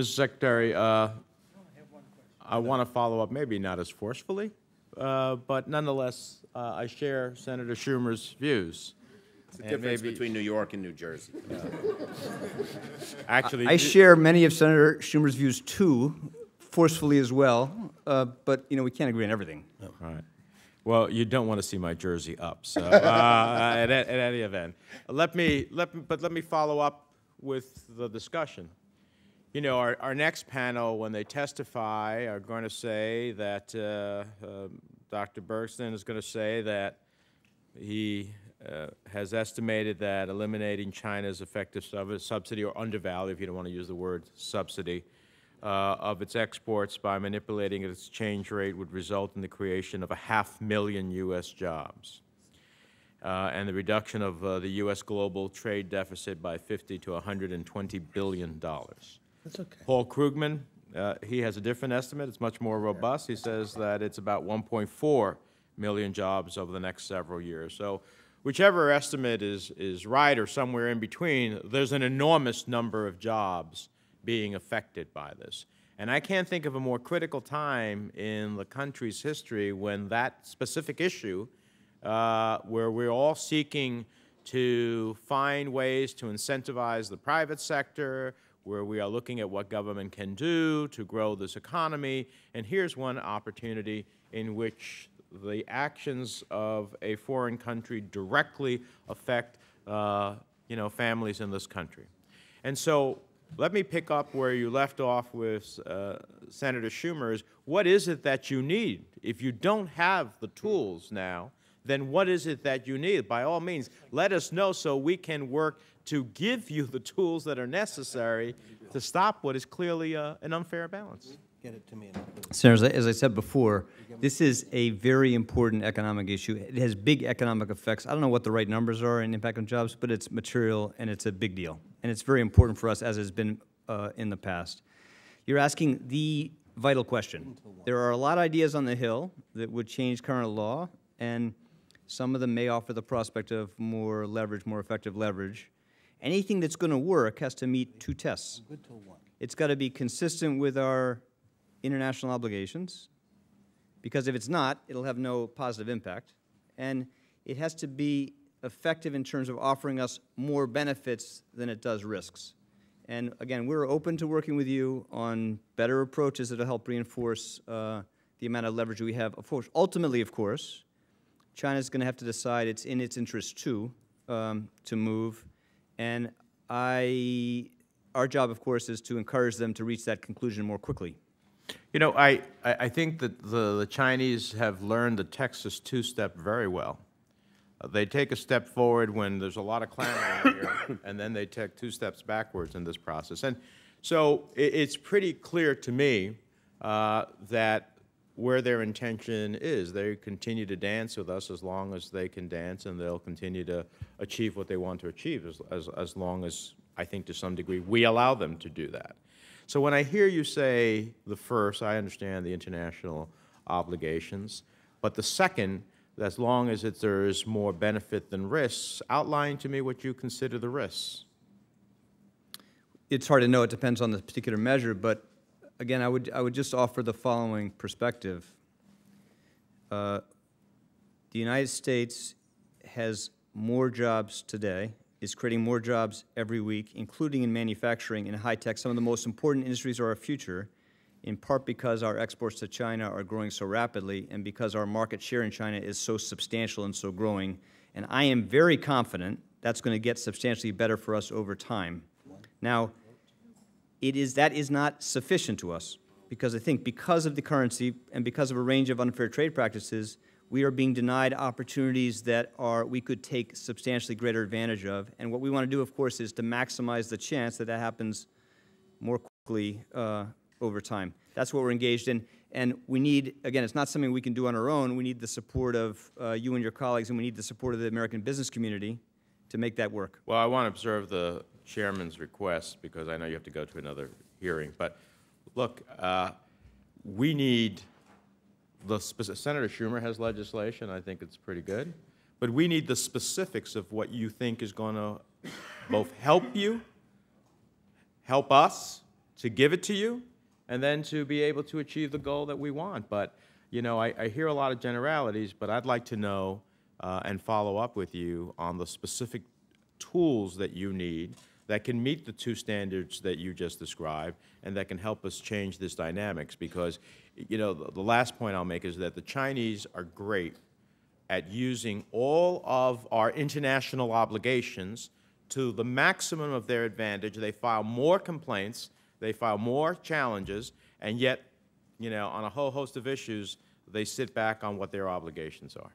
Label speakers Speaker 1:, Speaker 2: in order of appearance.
Speaker 1: Mr. Secretary, I want to follow up, maybe not as forcefully, but nonetheless, I share Senator Schumer's views.
Speaker 2: It's the difference between New York and New Jersey.
Speaker 1: Actually,
Speaker 3: I share many of Senator Schumer's views too, forcefully as well, but we can't agree on everything.
Speaker 1: All right. Well, you don't want to see my jersey up, so at any event, let me follow up with the discussion. Our next panel, when they testify, are going to say that Dr. Bergsten is going to say that he has estimated that eliminating China's effective subsidy, or undervalue, if you don't want to use the word subsidy, of its exports by manipulating its exchange rate would result in the creation of 500,000 U.S. jobs and the reduction of the U.S. global trade deficit by $50 to $120 billion.
Speaker 4: That's okay.
Speaker 1: Paul Krugman, he has a different estimate. It's much more robust. He says that it's about 1.4 million jobs over the next several years. So whichever estimate is right or somewhere in between, there's an enormous number of jobs being affected by this. And I can't think of a more critical time in the country's history when that specific issue, where we're all seeking to find ways to incentivize the private sector, where we are looking at what government can do to grow this economy. And here's one opportunity in which the actions of a foreign country directly affect families in this country. And so let me pick up where you left off with Senator Schumer. What is it that you need? If you don't have the tools now, then what is it that you need? By all means, let us know so we can work to give you the tools that are necessary to stop what is clearly an unfair balance.
Speaker 4: Get it to me.
Speaker 3: Senators, as I said before, this is a very important economic issue. It has big economic effects. I don't know what the right numbers are in impact on jobs, but it's material and it's a big deal. And it's very important for us, as has been in the past. You're asking the vital question. There are a lot of ideas on the Hill that would change current law, and some of them may offer the prospect of more leverage, more effective leverage. Anything that's going to work has to meet two tests. It's got to be consistent with our international obligations, because if it's not, it'll have no positive impact. And it has to be effective in terms of offering us more benefits than it does risks. And again, we're open to working with you on better approaches that will help reinforce the amount of leverage we have. Of course, ultimately, of course, China's going to have to decide it's in its interest too to move. And our job, of course, is to encourage them to reach that conclusion more quickly.
Speaker 1: I think that the Chinese have learned the Texas two-step very well. They take a step forward when there's a lot of clamor here, and then they take two steps backwards in this process. And so it's pretty clear to me that where their intention is, they continue to dance with us as long as they can dance, and they'll continue to achieve what they want to achieve as long as, I think to some degree, we allow them to do that. So when I hear you say the first, I understand the international obligations, but the second, as long as there is more benefit than risks, outline to me what you consider the risks.
Speaker 3: It's hard to know. It depends on the particular measure, but again, I would just offer the following perspective. The United States has more jobs today, is creating more jobs every week, including in manufacturing and high tech. Some of the most important industries are our future, in part because our exports to China are growing so rapidly and because our market share in China is so substantial and so growing. And I am very confident that's going to get substantially better for us over time. Now, that is not sufficient to us, because I think because of the currency and because of a range of unfair trade practices, we are being denied opportunities that we could take substantially greater advantage of. And what we want to do, of course, is to maximize the chance that happens more quickly over time. That's what we're engaged in. And we need, again, it's not something we can do on our own. We need the support of you and your colleagues, and we need the support of the American business community to make that work.
Speaker 1: Well, I want to observe the chairman's request, because I know you have to go to another hearing. But look, we need Senator Schumer has legislation. I think it's pretty good. But we need the specifics of what you think is going to both help you, help us to give it to you and then to be able to achieve the goal that we want. But, you know, I hear a lot of generalities, but I'd like to know and follow up with you on the specific tools that you need that can meet the two standards that you just described and that can help us change this dynamics. Because, you know, the last point I'll make is that the Chinese are great at using all of our international obligations to the maximum of their advantage. They file more complaints, they file more challenges, and yet, you know, on a whole host of issues, they sit back on what their obligations are.